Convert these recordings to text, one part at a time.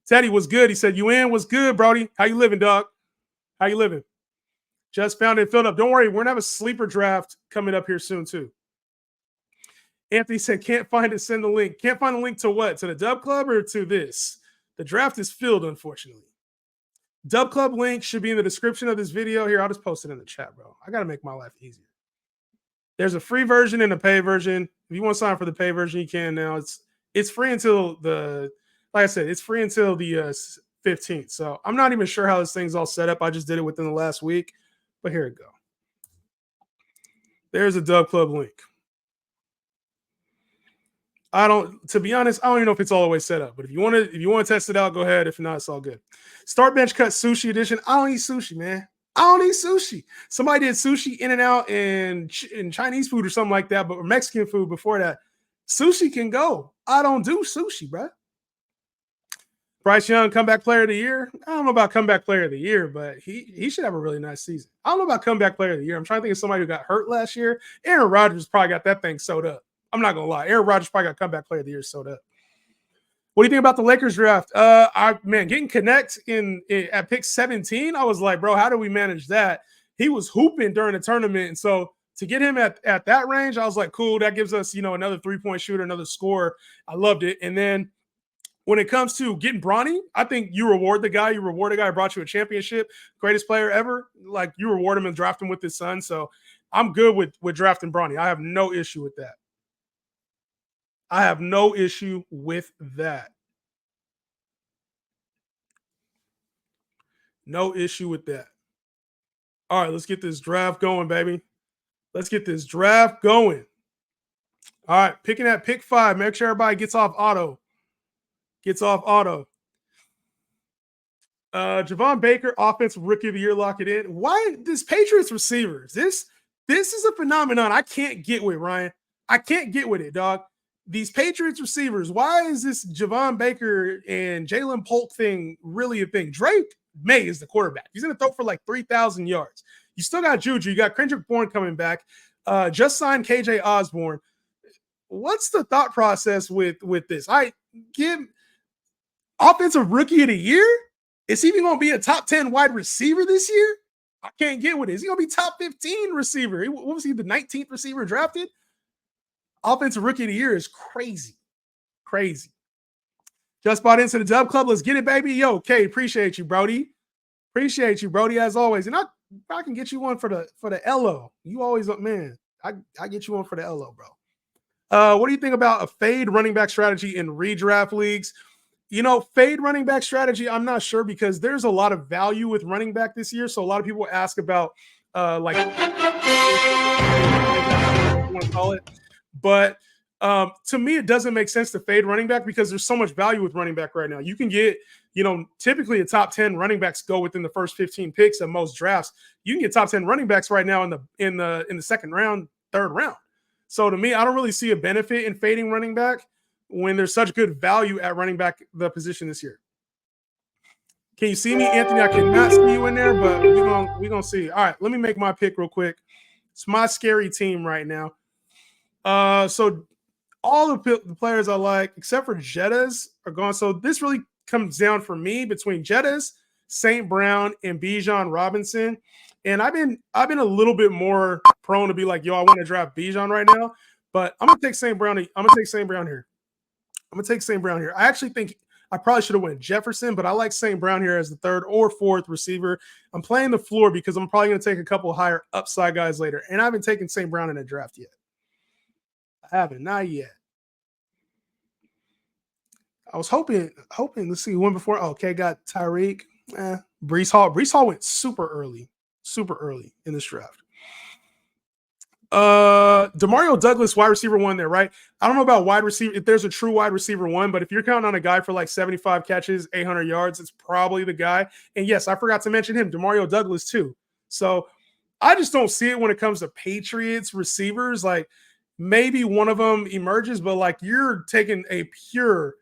Teddy was good. He said, "You in? What's good, Brody? How you living, dog? How you living?" Just found it filled up. Don't worry, we're gonna have a sleeper draft coming up here soon too. Anthony said, "Can't find it. Send the link. Can't find the link to what? To the Dub Club or to this? The draft is filled, unfortunately. Dub Club link should be in the description of this video. Here, I'll just post it in the chat, bro. I gotta make my life easier. There's a free version and a pay version. If you want to sign up for the pay version, you can now. It's free until like I said, it's free until the 15th. So I'm not even sure how this thing's all set up. I just did it within the last week, but here we go. There's a Dub Club link. To be honest, I don't even know if it's all the way set up. But if you want to test it out, go ahead. If not, it's all good. Start bench cut sushi edition. I don't eat sushi, man. I don't eat sushi. Somebody did sushi in and out and Chinese food or something like that, but Mexican food before that. Sushi can go. I don't do sushi, bro. Bryce Young, comeback player of the year. I don't know about comeback player of the year, but he should have a really nice season. I don't know about comeback player of the year. I'm trying to think of somebody who got hurt last year. Aaron Rodgers probably got that thing sewed up. I'm not gonna lie. Aaron Rodgers probably got comeback player of the year sewed up. What do you think about the Lakers draft? Getting Connect at pick 17, I was like, bro, how do we manage that? He was hooping during the tournament, and so to get him at that range, I was like, cool. That gives us, another 3-point shooter, another scorer. I loved it. And then when it comes to getting Bronny, I think you reward the guy. You reward a guy who brought you a championship, greatest player ever. Like, you reward him and draft him with his son. So I'm good with drafting Bronny. I have no issue with that. I have no issue with that. No issue with that. All right, let's get this draft going, baby. Let's get this draft going. All right, picking at pick 5. Make sure everybody gets off auto. Javon Baker, offensive rookie of the year, lock it in. Why this Patriots receivers? This is a phenomenon I can't get with, Ryan. I can't get with it, dog. These Patriots receivers, why is this Javon Baker and Jalen Polk thing really a thing? Drake May is the quarterback. He's going to throw for like 3,000 yards. You still got Juju. You got Kendrick Bourne coming back. Just signed KJ Osborne. What's the thought process with this? I give offensive rookie of the year? Is he even going to be a top 10 wide receiver this year? I can't get with it. Is he going to be top 15 receiver? What was he, the 19th receiver drafted? Offensive rookie of the year is crazy. Crazy. Just bought into the Dub Club. Let's get it, baby. Yo, Kate, appreciate you, Brody. Appreciate you, Brody, as always. And I can get you one for the LO. You always, man, I get you one for the LO, bro. What do you think about a fade running back strategy in redraft leagues? Fade running back strategy, I'm not sure because there's a lot of value with running back this year. So a lot of people ask about what you want to call it. But to me, it doesn't make sense to fade running back because there's so much value with running back right now. You can get, typically a top 10 running backs go within the first 15 picks of most drafts. You can get top 10 running backs right now in the second round, third round. So to me, I don't really see a benefit in fading running back when there's such good value at running back the position this year. Can you see me, Anthony? I cannot see you in there, but we're gonna see. All right, let me make my pick real quick. It's my scary team right now. So all the players I like, except for Jettas, are gone. So this really comes down for me between Jettas, St. Brown, and Bijan Robinson. And I've been a little bit more prone to be like, yo, I want to draft Bijan right now. But I'm gonna take St. Brown. I'm gonna take St. Brown here. I actually think I probably should have went Jefferson, but I like St. Brown here as the third or fourth receiver. I'm playing the floor because I'm probably going to take a couple of higher upside guys later. And I haven't taken St. Brown in a draft yet. I haven't, not yet. I was hoping, let's see, one before. Okay, got Tyreek. Breece Hall. Breece Hall went super early in this draft. Demario Douglas, wide receiver 1 there, right? I don't know about wide receiver, if there's a true wide receiver 1, but if you're counting on a guy for like 75 catches, 800 yards, it's probably the guy. And yes, I forgot to mention him, Demario Douglas too. So I just don't see it when it comes to Patriots receivers. Like maybe one of them emerges, but like you're taking a pure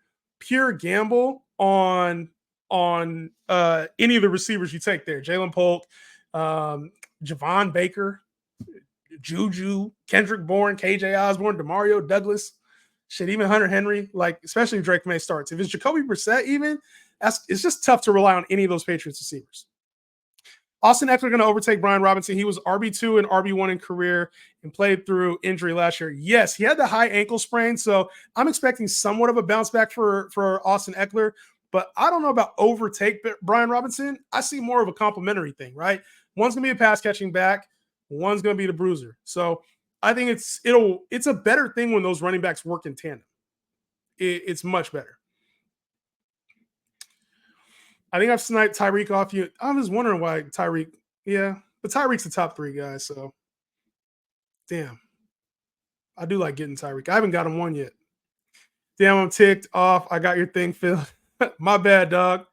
gamble on any of the receivers you take there. Jalen Polk, Javon Baker, Juju, Kendrick Bourne, KJ Osborne, Demario Douglas, shit, even Hunter Henry, like especially if Drake May starts. If it's Jacoby Brissett, even it's just tough to rely on any of those Patriots receivers. Austin Eckler going to overtake Brian Robinson. He was RB2 and RB1 in career and played through injury last year. Yes, he had the high ankle sprain, so I'm expecting somewhat of a bounce back for Austin Eckler, but I don't know about overtake Brian Robinson. I see more of a complimentary thing, right? One's going to be a pass catching back, one's going to be the bruiser. So I think it's a better thing when those running backs work in tandem. It's much better. I think I've sniped Tyreek off you. I was wondering why Tyreek. Yeah, but Tyreek's the top 3 guy, so damn. I do like getting Tyreek. I haven't got him one yet. Damn, I'm ticked off. I got your thing filled. My bad, dog.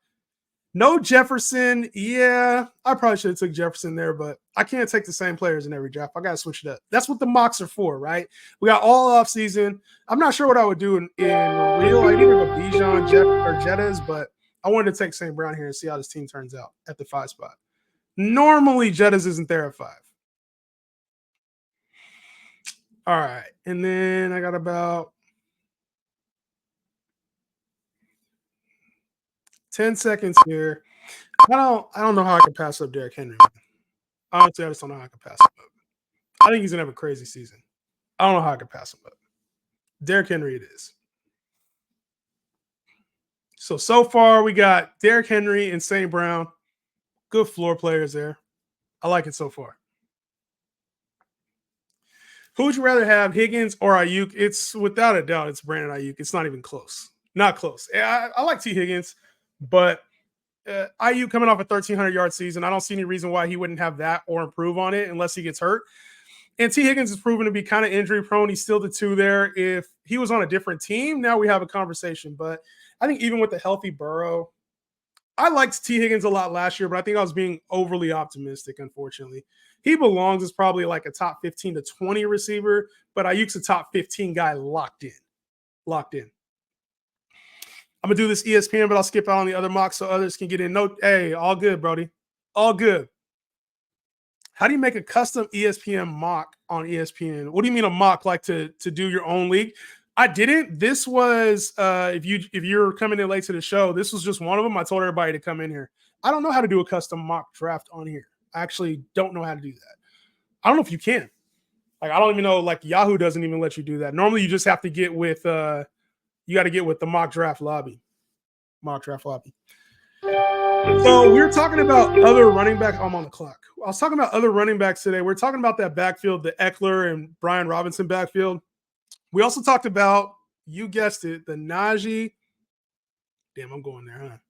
No Jefferson. Yeah, I probably should have took Jefferson there, but I can't take the same players in every draft. I got to switch it up. That's what the mocks are for, right? We got all off season. I'm not sure what I would do in real. I either go Bijan, Jeff, or Jettas, but I wanted to take St. Brown here and see how this team turns out at the 5 spot. Normally, Jettas isn't there at 5. All right. And then I got about 10 seconds here. I don't know how I can pass up Derrick Henry. Honestly, I just don't know how I can pass him up. I think he's gonna have a crazy season. I don't know how I can pass him up. Derrick Henry it is. So far we got Derrick Henry and St. Brown. Good floor players there. I like it so far. Who would you rather have, Higgins or Ayuk? It's without a doubt, it's Brandon Ayuk. It's not even close. Not close. I like T. Higgins, but Ayuk coming off a 1,300-yard season, I don't see any reason why he wouldn't have that or improve on it unless he gets hurt. And T. Higgins is proven to be kind of injury prone. He's still the 2 there. If he was on a different team, now we have a conversation. But I think even with the healthy Burrow, I liked T. Higgins a lot last year, but I think I was being overly optimistic, unfortunately. He belongs as probably like a top 15 to 20 receiver, but Ayuk's a top 15 guy locked in. Locked in. I'm going to do this ESPN, but I'll skip out on the other mocks so others can get in. No, hey, all good, Brody. All good. How do you make a custom ESPN mock on ESPN? What do you mean a mock, like to do your own league? I didn't. This was if you're coming in late to the show, this was just one of them. I told everybody to come in here. I don't know how to do a custom mock draft on here. I actually don't know how to do that. I don't know if you can. Like I don't even know. Like Yahoo doesn't even let you do that. Normally, you just have to get with you got to get with the mock draft lobby. Mock draft lobby. So we were talking about other running backs. I'm on the clock. I was talking about other running backs today. We're talking about that backfield, the Eckler and Brian Robinson backfield. We also talked about, you guessed it, the Najee. Damn, I'm going there,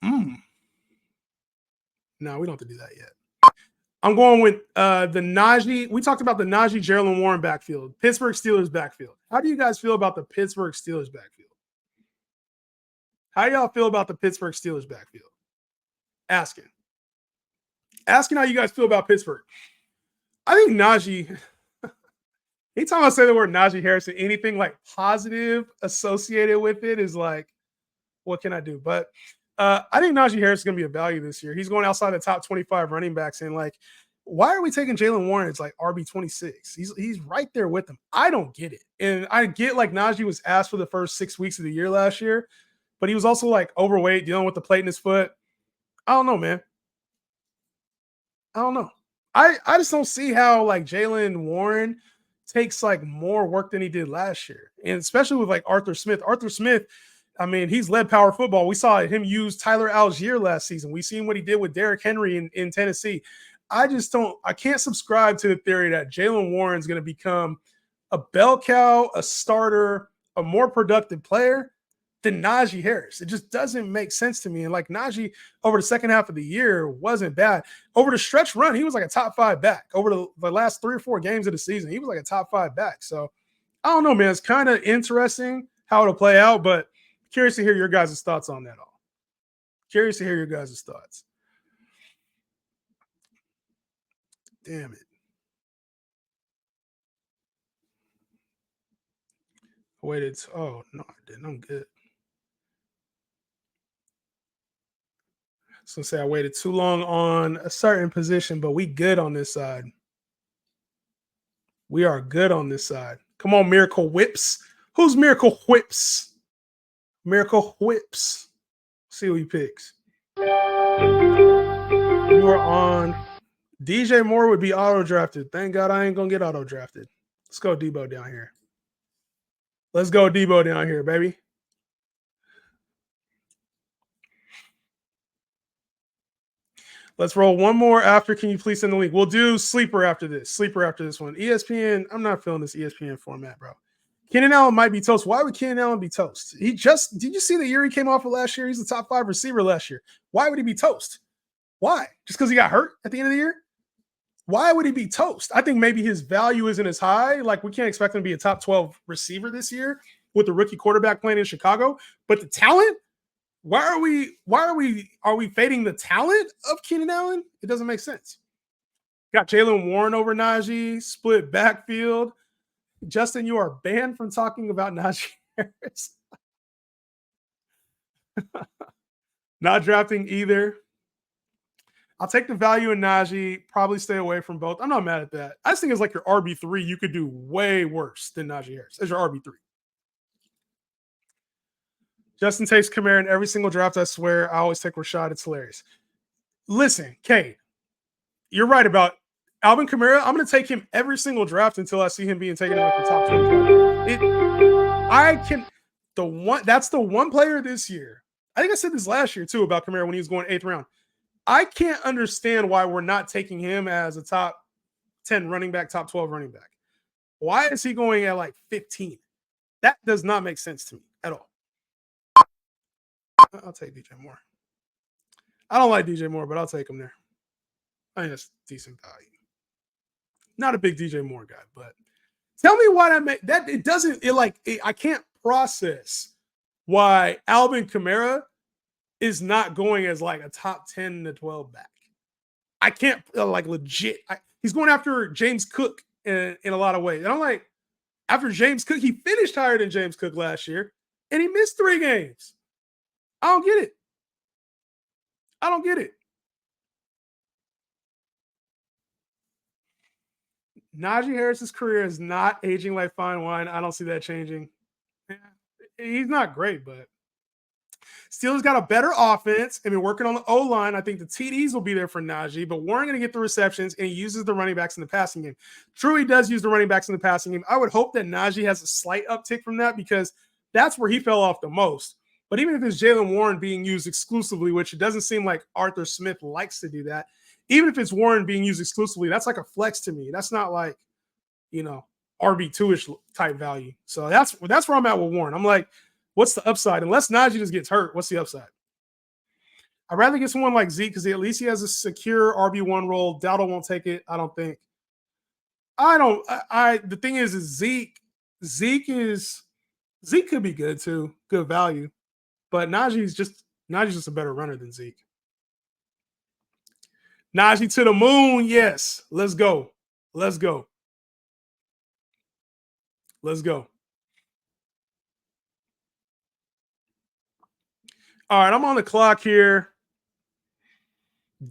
huh? No, we don't have to do that yet. I'm going with the Najee. We talked about the Najee Jalen Warren backfield, Pittsburgh Steelers backfield. How do you guys feel about the Pittsburgh Steelers backfield? How do y'all feel about the Pittsburgh Steelers backfield? Asking how you guys feel about Pittsburgh. I think Najee, anytime I say the word Najee Harrison, anything like positive associated with it is like, what can I do? But I think Najee Harris is going to be a value this year. He's going outside the top 25 running backs. And like, why are we taking Jalen Warren? It's like RB26. He's right there with him. I don't get it. And I get like Najee was asked for the first 6 weeks of the year last year, but he was also like overweight, dealing with the plate in his foot. I don't know, man. I don't know. I just don't see how like Jalen Warren takes like more work than he did last year. And especially with like Arthur Smith. Arthur Smith, I mean, he's led power football. We saw him use Tyler Algier last season. We've seen what he did with Derrick Henry in Tennessee. I can't subscribe to the theory that Jalen Warren's going to become a bell cow, a starter, a more productive player than Najee Harris. It just doesn't make sense to me. And like Najee over the second half of the year wasn't bad. Over the stretch run, he was like a top 5 back. Over the last 3 or 4 games of the season, he was like a top 5 back. So I don't know, man. It's kind of interesting how it'll play out, but curious to hear your guys' thoughts on that all. Curious to hear your guys' thoughts. Damn it. I waited. Oh, no, I didn't. I'm good. So say I waited too long on a certain position, but we good on this side. We are good on this side. Come on, Miracle Whips. Who's Miracle Whips? Miracle Whips. See who he picks. You are on. DJ Moore would be auto drafted. Thank God I ain't gonna get auto drafted. Let's go Debo down here. Let's go Debo down here, baby. Let's roll one more after. Can you please send the link? We'll do sleeper after this. Sleeper after this one. ESPN. I'm not feeling this ESPN format, bro. Keenan Allen might be toast. Why would Keenan Allen be toast? Did you see the year he came off of last year? He's the top 5 receiver last year. Why would he be toast? Why? Just because he got hurt at the end of the year? Why would he be toast? I think maybe his value isn't as high. Like, we can't expect him to be a top 12 receiver this year with the rookie quarterback playing in Chicago. But the talent, are we fading the talent of Keenan Allen? It doesn't make sense. Got Jalen Warren over Najee, split backfield. Justin, you are banned from talking about Najee Harris. Not drafting either. I'll take the value in Najee, probably stay away from both. I'm not mad at that. I just think it's like your RB3. You could do way worse than Najee Harris as your RB3. Justin takes Kamara in every single draft, I swear. I always take Rashad. It's hilarious. Listen, Kate, you're right about Alvin Kamara. I'm going to take him every single draft until I see him being taken in like the top 25. That's the one player this year. I think I said this last year too about Kamara when he was going 8th round. I can't understand why we're not taking him as a top 10 running back, top 12 running back. Why is he going at like 15? That does not make sense to me at all. I'll take DJ Moore. I don't like DJ Moore, but I'll take him there. I think that's decent value. Not a big DJ Moore guy, but tell me why I can't process why Alvin Kamara is not going as like a top 10 to 12 back. I can't legit. He's going after James Cook in a lot of ways. And I'm like, after James Cook, he finished higher than James Cook last year, and he missed 3 games. I don't get it. Najee Harris's career is not aging like fine wine. I don't see that changing. He's not great, but Steelers got a better offense and been working on the O-line. I think the TDs will be there for Najee, but Warren going to get the receptions, and he uses the running backs in the passing game. True, he does use the running backs in the passing game. I would hope that Najee has a slight uptick from that because that's where he fell off the most. But even if it's Jalen Warren being used exclusively, which it doesn't seem like Arthur Smith likes to do that, even if it's Warren being used exclusively, that's like a flex to me. That's not like, RB2-ish type value. So that's where I'm at with Warren. I'm like, what's the upside? Unless Najee just gets hurt, what's the upside? I'd rather get someone like Zeke because at least he has a secure RB1 role. Dowdle won't take it, I don't think. The thing is Zeke could be good too, good value. But Najee's just a better runner than Zeke. Najee to the moon, yes. Let's go. All right, I'm on the clock here.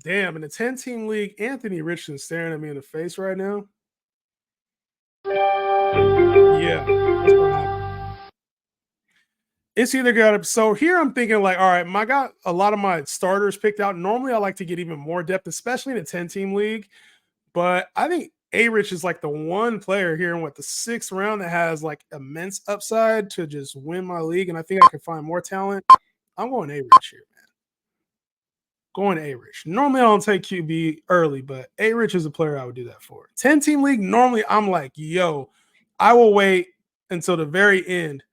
Damn, in the 10-team league, Anthony Richardson staring at me in the face right now. Yeah. It's either got so here I'm thinking like, all right, I got a lot of my starters picked out. Normally I like to get even more depth, especially in a 10-team league. But I think A-Rich is like the one player here in the 6th round that has like immense upside to just win my league. And I think I can find more talent. I'm going A-Rich here, man. Going A-Rich. Normally I don't take QB early, but A-Rich is a player I would do that for. 10-team league, normally I'm like, yo, I will wait until the very end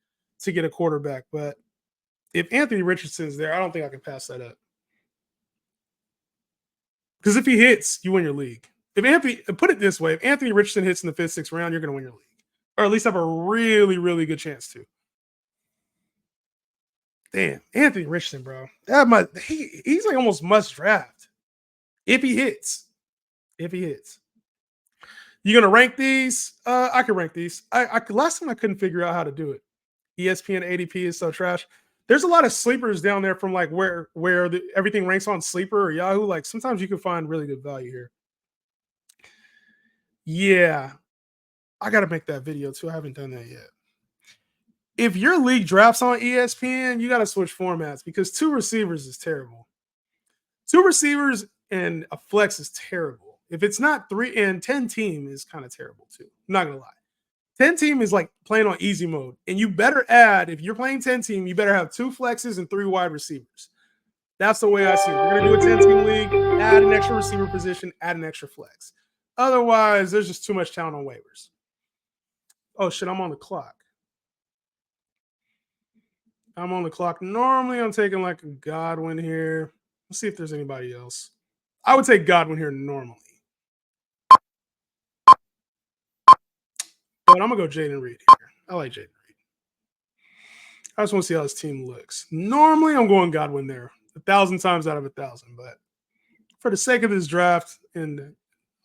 to get a quarterback. But if Anthony Richardson's there, I don't think I can pass that up. Because if he hits, you win your league. Put it this way, if Anthony Richardson hits in the 5th, 6th round, you're going to win your league. Or at least have a really, really good chance to. Damn, Anthony Richardson, bro. He's like almost must draft. If he hits. You going to rank these? I can rank these. Last time I couldn't figure out how to do it. ESPN ADP is so trash. There's a lot of sleepers down there from like where everything ranks on Sleeper or Yahoo. Like sometimes you can find really good value here. Yeah. I got to make that video too. I haven't done that yet. If your league drafts on ESPN, you got to switch formats because 2 receivers is terrible. 2 receivers and a flex is terrible. If it's not 3 and 10 team is kind of terrible too. I'm not gonna lie. 10 team is like playing on easy mode. And you better add, if you're playing 10 team, you better have 2 flexes and 3 wide receivers. That's the way I see it. We're gonna do a 10 team league, add an extra receiver position, add an extra flex. Otherwise, there's just too much talent on waivers. Oh shit, I'm on the clock. I'm on the clock. Normally, I'm taking like a Godwin here. Let's see if there's anybody else. I would take Godwin here normally. But I'm going to go Jaden Reed here. I like Jaden Reed. I just want to see how his team looks. Normally, I'm going Godwin there 1,000 times out of 1,000. But for the sake of this draft and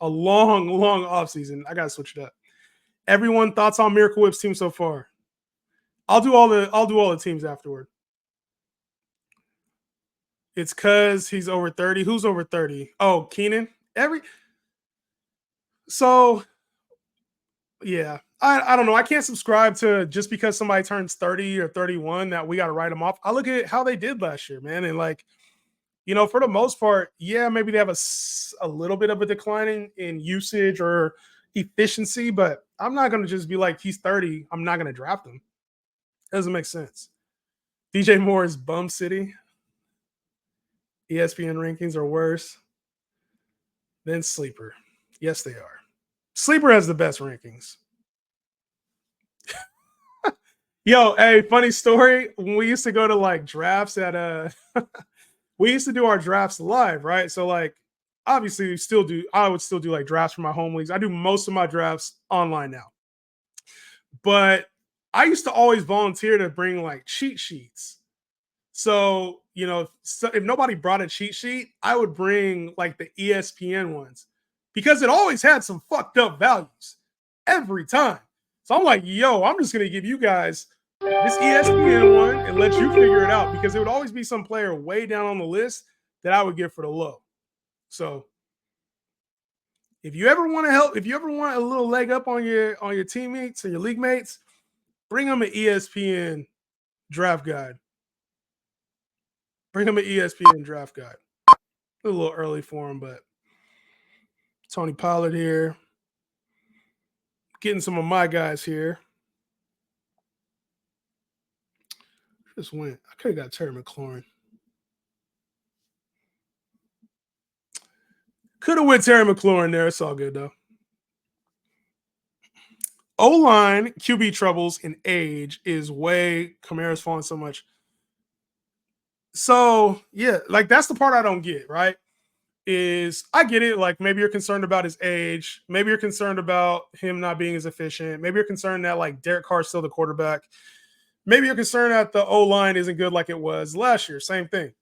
a long, long offseason, I got to switch it up. Everyone, thoughts on Miracle Whip's team so far? I'll do all the teams afterward. It's because he's over 30. Who's over 30? Oh, Keenan. So, yeah. I don't know. I can't subscribe to just because somebody turns 30 or 31 that we got to write them off. I look at how they did last year, man. And like, for the most part, yeah, maybe they have a little bit of a decline in usage or efficiency, but I'm not going to just be like, he's 30. I'm not going to draft him. Doesn't make sense. DJ Moore is bum city. ESPN rankings are worse than Sleeper. Yes, they are. Sleeper has the best rankings. Yo, hey, funny story. When we used to go to like drafts at we used to do our drafts live, right? So like obviously I would still do like drafts for my home leagues. I do most of my drafts online now. But I used to always volunteer to bring like cheat sheets. So, if nobody brought a cheat sheet, I would bring like the ESPN ones because it always had some fucked up values every time. So I'm like, yo, I'm just going to give you guys this ESPN one and let you figure it out because it would always be some player way down on the list that I would get for the low. So if you ever want to help, if you ever want a little leg up on your teammates and your league mates, bring them an ESPN draft guide. Bring him an ESPN draft guide. A little early for him, but Tony Pollard here. Getting some of my guys here. Just went. I could have got Terry McLaurin. Could have went Terry McLaurin there. It's all good, though. O-line, QB troubles, and age is way Kamara's falling so much. So, yeah, like that's the part I don't get, right? Is I get it. Like maybe you're concerned about his age. Maybe you're concerned about him not being as efficient. Maybe you're concerned that like Derek Carr's still the quarterback. Maybe you're concerned that the O-line isn't good like it was last year. Same thing.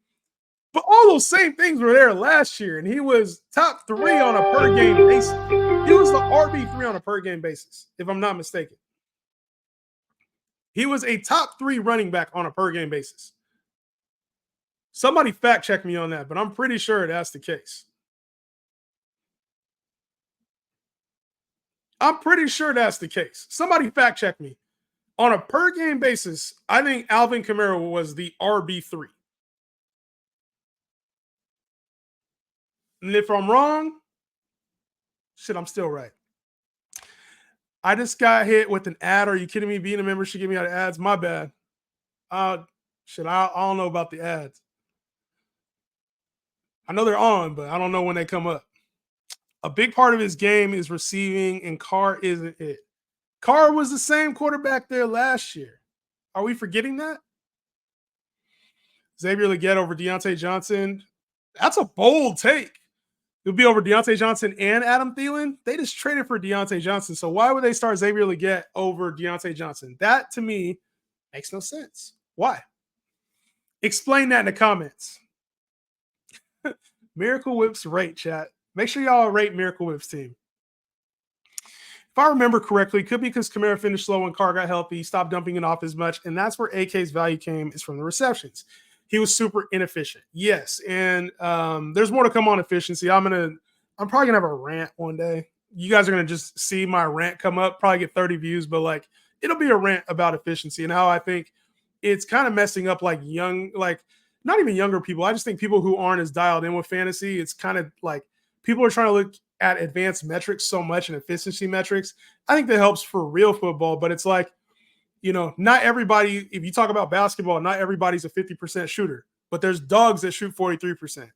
But all those same things were there last year, and he was top 3 on a per game basis. He was the RB3 on a per game basis, if I'm not mistaken. He was a top 3 running back on a per game basis. Somebody fact check me on that, but I'm pretty sure that's the case. I'm pretty sure that's the case. Somebody fact check me. On a per game basis, I think Alvin Kamara was the RB3. And if I'm wrong, shit, I'm still right. I just got hit with an ad. Are you kidding me? Being a member should get me out of ads. My bad. Shit, I don't know about the ads. I know they're on, but I don't know when they come up. A big part of his game is receiving, and Carr isn't it. Carr was the same quarterback there last year. Are we forgetting that? Xavier Legette over Deontay Johnson. That's a bold take. It'll be over Deontay Johnson and Adam Thielen. They just traded for Deontay Johnson. So why would they start Xavier Legette over Deontay Johnson? That, to me, makes no sense. Why? Explain that in the comments. Miracle Whips rate, chat. Make sure y'all rate Miracle Whips team. If I remember correctly, it could be because Kamara finished slow when Carr got healthy, stopped dumping it off as much, and that's where AK's value came, is from the receptions. He was super inefficient. Yes, and there's more to come on efficiency. I'm probably gonna have a rant one day. You guys are gonna just see my rant come up, probably get 30 views, but like it'll be a rant about efficiency and how I think it's kind of messing up like young, like not even younger people. I just think people who aren't as dialed in with fantasy, it's kind of like people are trying to look at advanced metrics so much and efficiency metrics. I think that helps for real football, but it's like, not everybody, if you talk about basketball, not everybody's a 50% shooter, but there's dogs that shoot 43%.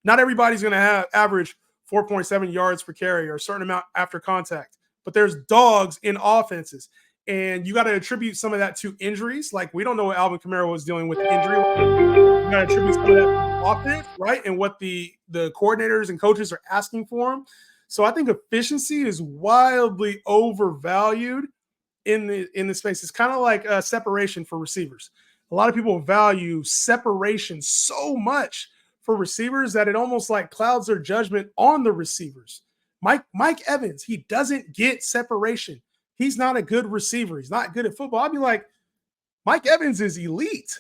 Not everybody's going to have average 4.7 yards per carry or a certain amount after contact, but there's dogs in offenses. And you got to attribute some of that to injuries. Like, we don't know what Alvin Kamara was dealing with injury. You got to attribute some of that to offense, right? And what the coordinators and coaches are asking for him. So I think efficiency is wildly overvalued in the space. It's kind of like separation for receivers. A lot of people value separation so much for receivers that it almost like clouds their judgment on the receivers. Mike Evans, he doesn't get separation. He's not a good receiver. He's not good at football. I'd be like, Mike Evans is elite.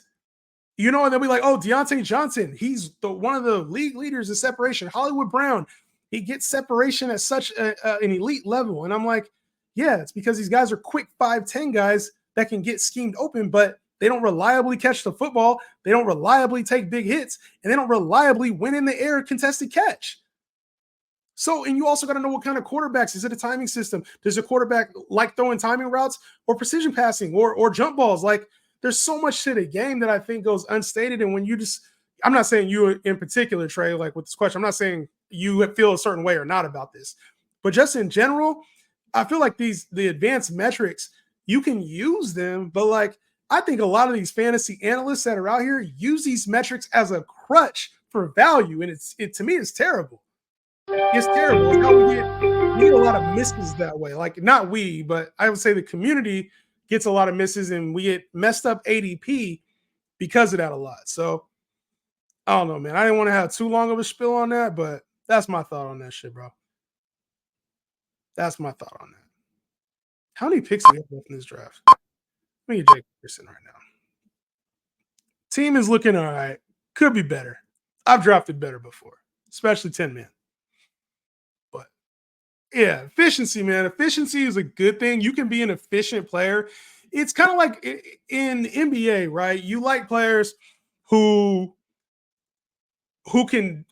And they'll be like, oh, Deontay Johnson, he's one of the league leaders in separation. Hollywood Brown, he gets separation at such an elite level. And I'm like, yeah, it's because these guys are quick 5'10" guys that can get schemed open, but they don't reliably catch the football. They don't reliably take big hits, and they don't reliably win in the air contested catch. So, and you also got to know what kind of quarterbacks. Is it a timing system? Does a quarterback like throwing timing routes or precision passing or jump balls? Like, there's so much to the game that I think goes unstated. And when I'm not saying you in particular, Trey, like with this question, I'm not saying you feel a certain way or not about this, but just in general, I feel like the advanced metrics, you can use them, but like, I think a lot of these fantasy analysts that are out here use these metrics as a crutch for value. And to me, it's terrible. It's terrible. It's how we get a lot of misses that way. Like, not we, but I would say the community gets a lot of misses, and we get messed up ADP because of that a lot. So I don't know, man. I didn't want to have too long of a spill on that, but that's my thought on that shit, bro. That's my thought on that. How many picks do we have left in this draft? Let me get Jake Pearson right now. Team is looking all right. Could be better. I've drafted better before, especially 10-man. But yeah, efficiency, man. Efficiency is a good thing. You can be an efficient player. It's kind of like in NBA, right? You like players who can,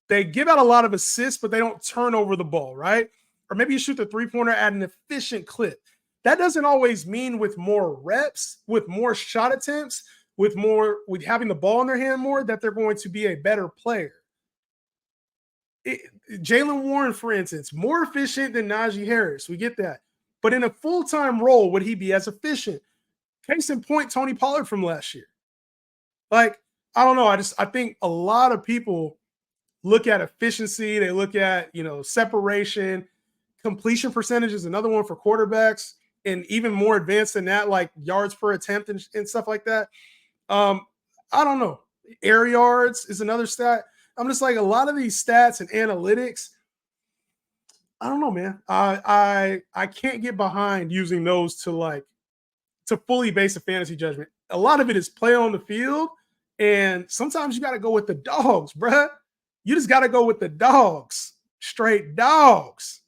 they give out a lot of assists, but they don't turn over the ball, right? Or maybe you shoot the three-pointer at an efficient clip. That doesn't always mean with more reps, with more shot attempts, with having the ball in their hand more, that they're going to be a better player. Jaylen Warren, for instance, more efficient than Najee Harris. We get that. But in a full-time role, would he be as efficient? Case in point, Tony Pollard from last year. Like, I don't know. I think a lot of people look at efficiency. They look at, separation. Completion percentage is another one for quarterbacks, and even more advanced than that, like yards per attempt and stuff like that. I don't know. Air yards is another stat. I'm just like, a lot of these stats and analytics, I don't know, man. I can't get behind using those to fully base a fantasy judgment. A lot of it is play on the field, and sometimes you got to go with the dogs, bruh. You just got to go with the dogs. Straight dogs.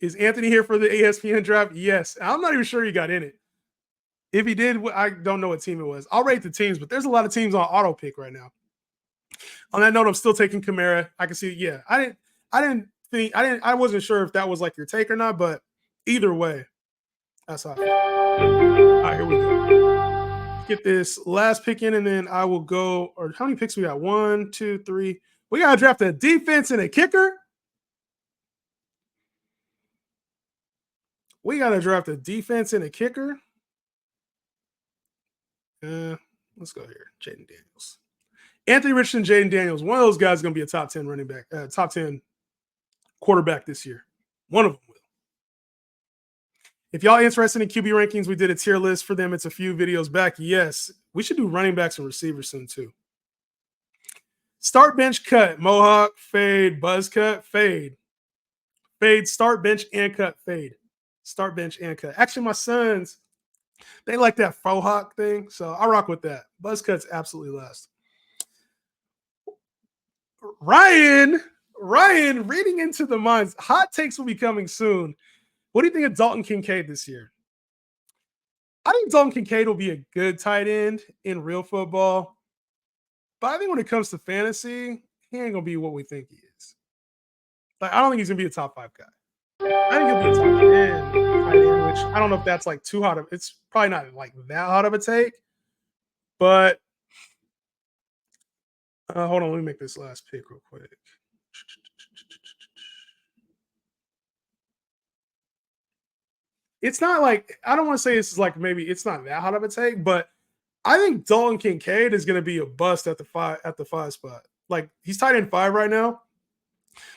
Is Anthony here for the ESPN draft? Yes. I'm not even sure he got in it. If he did, I don't know what team it was. I'll rate the teams, but there's a lot of teams on auto pick right now. On that note, I'm still taking Kamara. I can see, yeah. I wasn't sure if that was like your take or not, but either way, that's how I feel. All right, here we go. Get this last pick in, and then I will go. Or how many picks we got? 1, 2, 3. We got to draft a defense and a kicker. We got to draft a defense and a kicker. Let's go here. Jaden Daniels. Anthony Richardson, Jaden Daniels. One of those guys is going to be a top 10 running back, top 10 quarterback this year. One of them will. If y'all interested in QB rankings, we did a tier list for them. It's a few videos back. Yes, we should do running backs and receivers soon too. Start, bench, cut. Mohawk, fade, buzz cut, fade. Fade, start, bench, and cut, fade. Start, bench, and cut. Actually, my sons, they like that faux hawk thing, so I rock with that. Buzz cut's absolutely last. Ryan Ryan, reading into the minds, hot takes will be coming soon. What do you think of Dalton Kincaid this year? I think Dalton Kincaid will be a good tight end in real football, but I think when it comes to fantasy, he ain't gonna be what we think he is. Like, I don't think he's gonna be a top 5 guy. I think he'll be a top 10 tight end, which I don't know if that's like too hot of it's probably not like that hot of a take, but hold on, let me make this last pick real quick. It's not like I don't want to say this is like maybe it's not that hot of a take, but I think Dalton Kincaid is going to be a bust at the 5 spot. Like he's tight end 5 right now.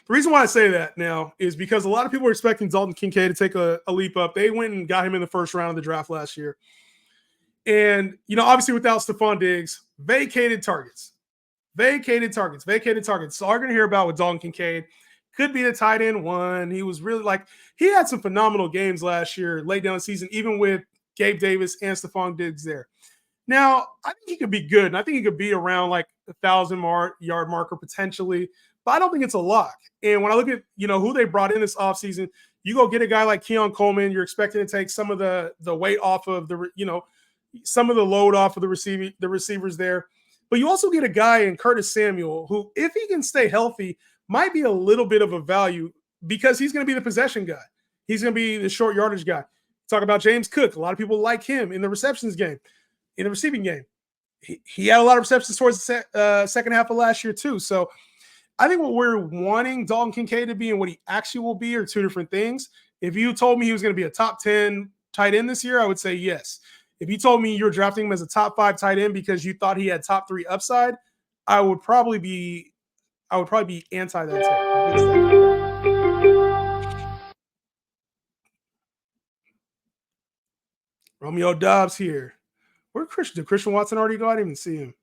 The reason why I say that now is because a lot of people are expecting Dalton Kincaid to take a leap up. They went and got him in the first round of the draft last year. And, obviously without Stephon Diggs, vacated targets. So all you're going to hear about with Dalton Kincaid could be the tight end 1. He was really he had some phenomenal games last year, late down the season, even with Gabe Davis and Stephon Diggs there. Now, I think he could be good, and I think he could be around like 1,000-yard marker potentially, but I don't think it's a lock. And when I look at who they brought in this offseason, you go get a guy like Keon Coleman, you're expecting to take some of the weight off of some of the load off of the receivers there. But you also get a guy in Curtis Samuel who, if he can stay healthy, might be a little bit of a value because he's going to be the possession guy. He's going to be the short yardage guy. Talk about James Cook. A lot of people like him in the receptions game, in the receiving game. He had a lot of receptions towards the second half of last year too. So I think what we're wanting Dalton Kincaid to be and what he actually will be are two different things. If you told me he was going to be a top 10 tight end this year, I would say yes. If you told me you're drafting him as a top 5 tight end because you thought he had top 3 upside, I would probably be anti that take. Romeo Dobbs here. Where Did Christian Watson already go? I didn't even see him.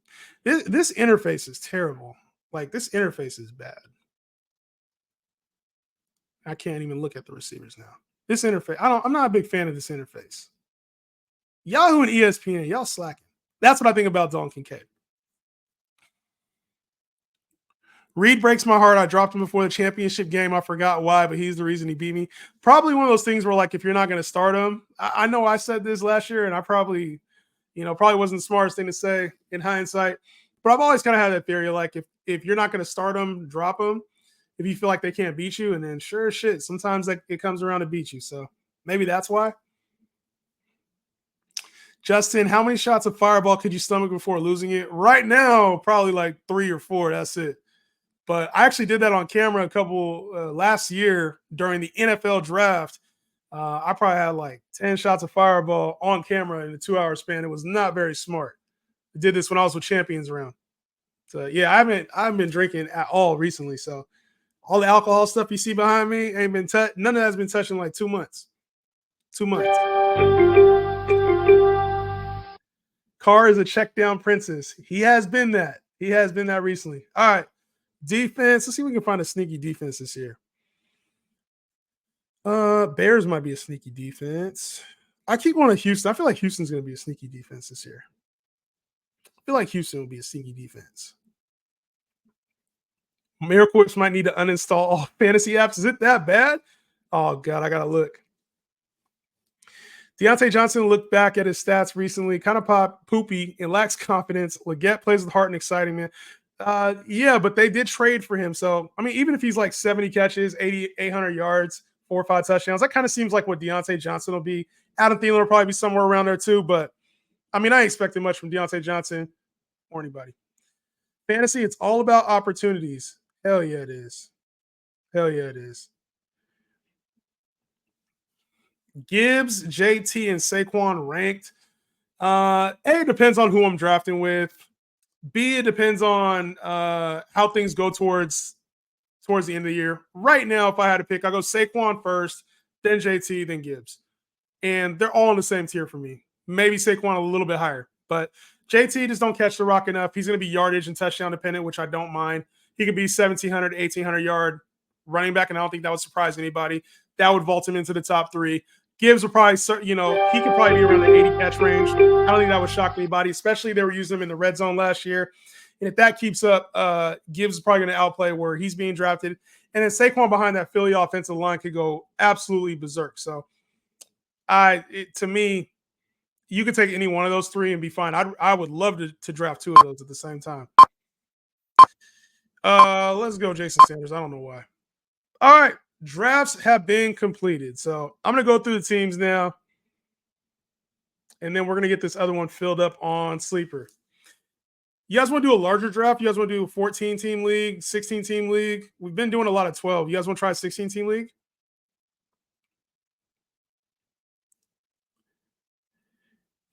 This interface is terrible. Like, this interface is bad. I can't even look at the receivers now. This interface, I'm not a big fan of this interface. Yahoo and ESPN, y'all slacking. That's what I think about Dalton Kincaid. Reed breaks my heart. I dropped him before the championship game. I forgot why, but he's the reason he beat me. Probably one of those things where, like, if you're not going to start him, I know I said this last year, and I probably wasn't the smartest thing to say in hindsight. But I've always kind of had that theory, like, if you're not going to start them, drop them. If you feel like they can't beat you, and then sure as shit, sometimes it comes around to beat you. So maybe that's why. Justin, how many shots of Fireball could you stomach before losing it? Right now, probably like 3 or 4. That's it. But I actually did that on camera a couple last year during the NFL draft. I probably had like 10 shots of Fireball on camera in a 2-hour span. It was not very smart. I did this when I was with Champions around. So yeah, I haven't been drinking at all recently. So all the alcohol stuff you see behind me ain't been touched. None of that's been touched in like 2 months. 2 months. Carr is a check down princess. He has been that. He has been that recently. All right. Defense. Let's see if we can find a sneaky defense this year. Bears might be a sneaky defense. I keep going to Houston. I feel like Houston's going to be a sneaky defense this year. I feel like Houston will be a sneaky defense. Miracle Whips might need to uninstall all fantasy apps. Is it that bad? Oh, God, I got to look. Deontay Johnson looked back at his stats recently, kind of poopy and lacks confidence. Leggett plays with heart and exciting, man. Yeah, but they did trade for him. So, I mean, even if he's like 70 catches, 800 yards, 4 or 5 touchdowns, that kind of seems like what Deontay Johnson will be. Adam Thielen will probably be somewhere around there too. But, I mean, I ain't expecting much from Deontay Johnson or anybody. Fantasy, it's all about opportunities. Hell yeah, it is. Hell yeah, it is. Gibbs, JT, and Saquon ranked. A, it depends on who I'm drafting with. B, it depends on how things go towards the end of the year. Right now, if I had to pick, I go Saquon first, then JT, then Gibbs. And they're all in the same tier for me. Maybe Saquon a little bit higher. But JT just don't catch the rock enough. He's going to be yardage and touchdown dependent, which I don't mind. He could be 1,700, 1,800 yard running back, and I don't think that would surprise anybody. That would vault him into the top 3. Gibbs would probably, he could probably be around the 80 catch range. I don't think that would shock anybody, especially they were using him in the red zone last year. And if that keeps up, Gibbs is probably going to outplay where he's being drafted. And then Saquon behind that Philly offensive line could go absolutely berserk. So, to me, you could take any one of those three and be fine. I would love to draft two of those at the same time. Let's go, Jason Sanders. I don't know why. All right, drafts have been completed. So I'm gonna go through the teams now, and then we're gonna get this other one filled up on Sleeper. You guys want to do a larger draft? You guys want to do a 14 team league, 16 team league? We've been doing a lot of 12. You guys want to try a 16 team league?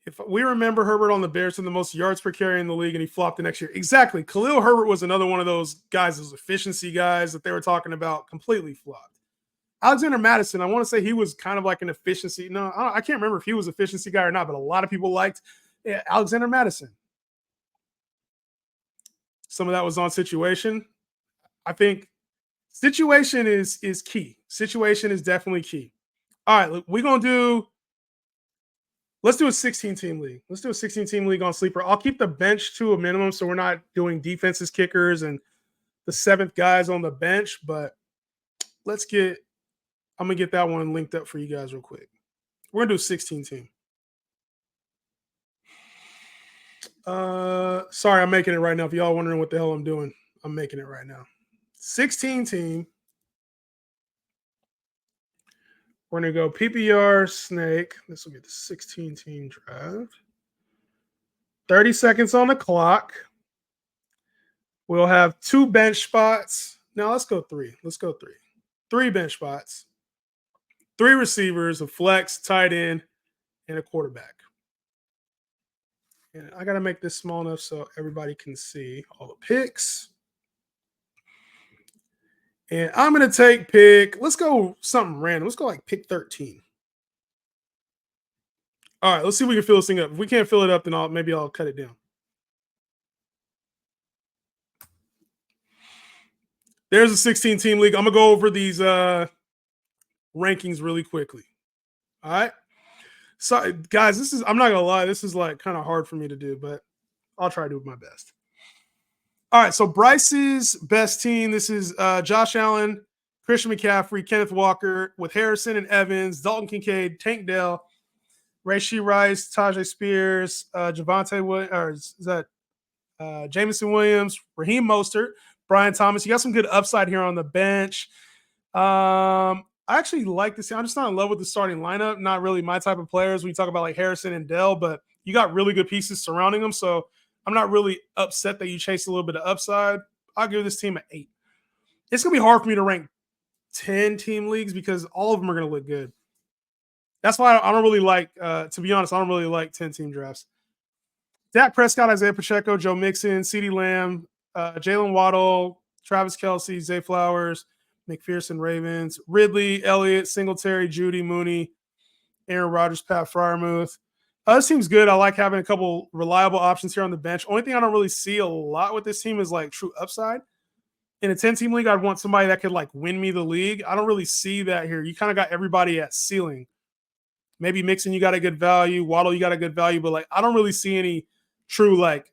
If we remember Herbert on the Bears and the most yards per carry in the league, and he flopped the next year. Exactly. Khalil Herbert was another one of those guys, those efficiency guys that they were talking about, completely flopped. Alexander Madison, I want to say he was kind of like an efficiency. No, I can't remember if he was an efficiency guy or not, but a lot of people liked Alexander Madison. Some of that was on situation. I think situation is key. Situation is definitely key. All right, we're going to do. Let's do a 16 team league. Let's do a 16 team league on Sleeper. I'll keep the bench to a minimum so we're not doing defenses, kickers, and the seventh guys on the bench. But I'm going to get that one linked up for you guys real quick. We're going to do a 16 team. Sorry, I'm making it right now. If y'all wondering what the hell I'm doing, I'm making it right now. 16 team. We're going to go PPR Snake. This will be the 16 team draft. 30 seconds on the clock. We'll have 2 bench spots. Now let's go 3. Let's go 3. 3 bench spots. 3 receivers, a flex, tight end, and a quarterback. And I got to make this small enough so everybody can see all the picks. And I'm going to take let's go something random. Let's go like pick 13. All right, let's see if we can fill this thing up. If we can't fill it up, then maybe I'll cut it down. There's a 16 team league. I'm going to go over these rankings really quickly. All right. So, guys, I'm not going to lie, this is like kind of hard for me to do, but I'll try to do my best. All right, so Bryce's best team. This is Josh Allen, Christian McCaffrey, Kenneth Walker with Harrison and Evans, Dalton Kincaid, Tank Dell, Rashee Rice, Tajay Spears, Javonte Williams, or is that Jameson Williams, Raheem Mostert, Brian Thomas. You got some good upside here on the bench. I actually like this. I'm just not in love with the starting lineup. Not really my type of players. We talk about like Harrison and Dell, but you got really good pieces surrounding them. So I'm not really upset that you chased a little bit of upside. I'll give this team an 8. It's going to be hard for me to rank 10 team leagues because all of them are going to look good. That's why I don't really like, to be honest, I don't really like 10 team drafts. Dak Prescott, Isaiah Pacheco, Joe Mixon, CeeDee Lamb, Jalen Waddle, Travis Kelce, Zay Flowers, McPherson Ravens, Ridley, Elliott, Singletary, Judy, Mooney, Aaron Rodgers, Pat Freiermuth. This team's good. I like having a couple reliable options here on the bench. Only thing I don't really see a lot with this team is like true upside. In a 10-team league, I'd want somebody that could like win me the league. I don't really see that here. You kind of got everybody at ceiling. Maybe Mixon, you got a good value. Waddle, you got a good value. But like, I don't really see any true like,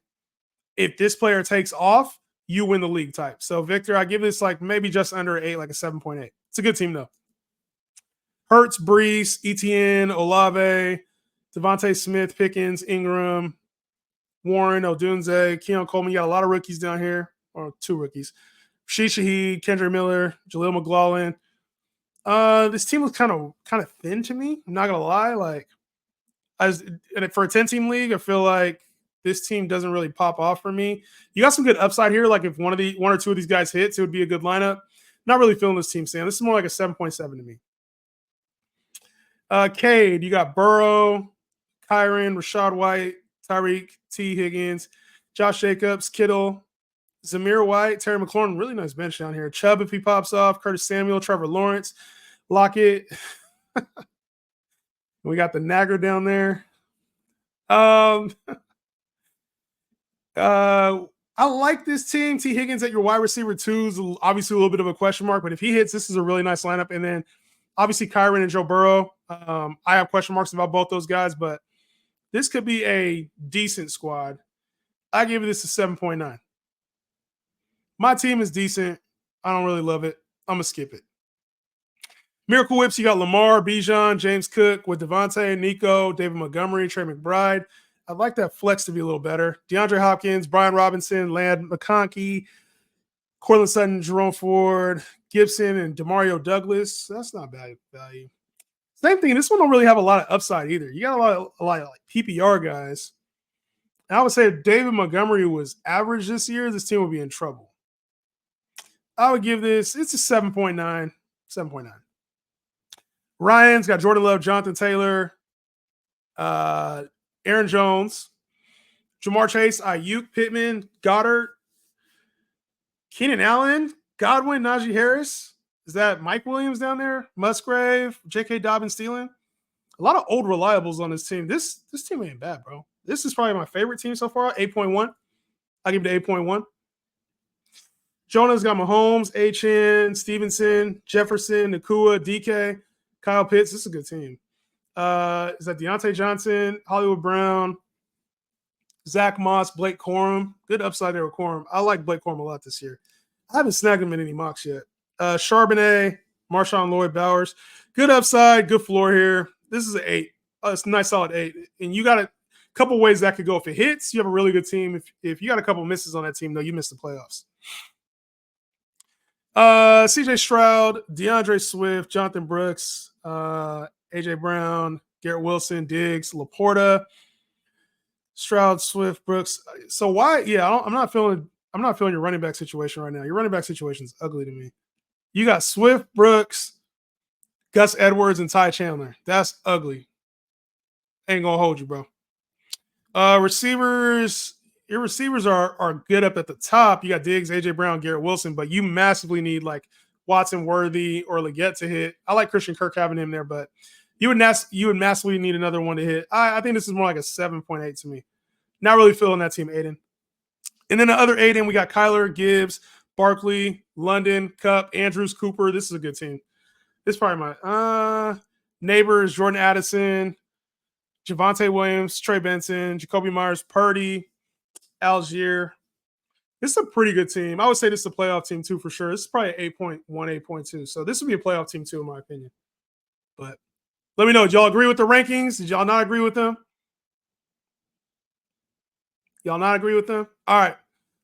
if this player takes off, you win the league type. So Victor, I give this like maybe just under 8, like a 7.8. It's a good team though. Hurts, Brees, Etienne, Olave, Devontae Smith, Pickens, Ingram, Warren, Odunze, Keon Coleman. You got a lot of rookies down here, or 2 rookies. Shaheed, Kendra Miller, Jaleel McLaughlin. This team was kind of thin to me. I'm not gonna lie. Like, for a 10-team league, I feel like this team doesn't really pop off for me. You got some good upside here. Like if one or two of these guys hits, it would be a good lineup. Not really feeling this team, Sam. This is more like a 7.7 to me. Cade, you got Burrow, Kyron, Rashad White, Tyreek, T. Higgins, Josh Jacobs, Kittle, Zamir White, Terry McLaurin. Really nice bench down here. Chubb, if he pops off, Curtis Samuel, Trevor Lawrence, Lockett. We got the Nagger down there. I like this team. T. Higgins at your wide receiver 2 is obviously a little bit of a question mark, but if he hits, this is a really nice lineup. And then obviously Kyron and Joe Burrow. I have question marks about both those guys, but this could be a decent squad. I give this a 7.9. My team is decent. I don't really love it. I'm going to skip it. Miracle Whips, you got Lamar, Bijan, James Cook with Devontae, Nico, David Montgomery, Trey McBride. I'd like that flex to be a little better. DeAndre Hopkins, Brian Robinson, Land McConkey, Cortland Sutton, Jerome Ford, Gibson, and Demario Douglas. That's not bad value. Same thing. This one don't really have a lot of upside either. You got a lot of like PPR guys. I would say if David Montgomery was average this year, this team would be in trouble. I would give this, it's a 7.9. 7.9. Ryan's got Jordan Love, Jonathan Taylor, Aaron Jones, Jamar Chase, Ayuk, Pittman, Goddard, Keenan Allen, Godwin, Najee Harris. Is that Mike Williams down there? Musgrave, J.K. Dobbins, Thielen. A lot of old reliables on this team. This team ain't bad, bro. This is probably my favorite team so far. 8.1. I give it 8.1. Jonah's got Mahomes, H.N., Stevenson, Jefferson, Nakua, DK, Kyle Pitts. This is a good team. Is that Deontay Johnson, Hollywood Brown, Zach Moss, Blake Corum. Good upside there with Corum. I like Blake Corum a lot this year. I haven't snagged him in any mocks yet. Charbonnet, Marshawn Lloyd, Bowers. Good upside, good floor here. This is an 8. It's a nice solid 8. And you got a couple ways that could go. If it hits, you have a really good team. If you got a couple misses on that team, though, you missed the playoffs. CJ Stroud, DeAndre Swift, Jonathan Brooks, AJ Brown, Garrett Wilson, Diggs, Laporta, Stroud, Swift, Brooks. So why? Yeah, I'm not feeling your running back situation right now. Your running back situation is ugly to me. You got Swift, Brooks, Gus Edwards, and Ty Chandler. That's ugly. Ain't gonna hold you, bro. Receivers. Your receivers are good up at the top. You got Diggs, AJ Brown, Garrett Wilson, but you massively need like Watson, Worthy, or Leggett to hit. I like Christian Kirk having him there, but you would massively need another one to hit. I think this is more like a 7.8 to me. Not really feeling that team, Aiden. And then the other Aiden, we got Kyler, Gibbs, Barkley, London, Cup, Andrews, Cooper. This is a good team. This is probably my neighbors, Jordan Addison, Javonte Williams, Trey Benson, Jacoby Myers, Purdy, Algier. This is a pretty good team. I would say this is a playoff team too for sure. This is probably 8.1, 8.2. So this would be a playoff team too, in my opinion. But let me know. Did y'all agree with the rankings? Did y'all not agree with them? Y'all not agree with them? All right.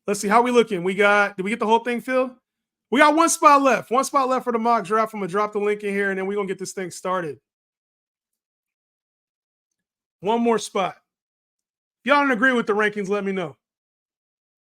Let's see how we looking. Did we get the whole thing filled? We got one spot left. One spot left for the mock draft. I'm going to drop the link in here, and then we're going to get this thing started. One more spot. If y'all don't agree with the rankings, let me know.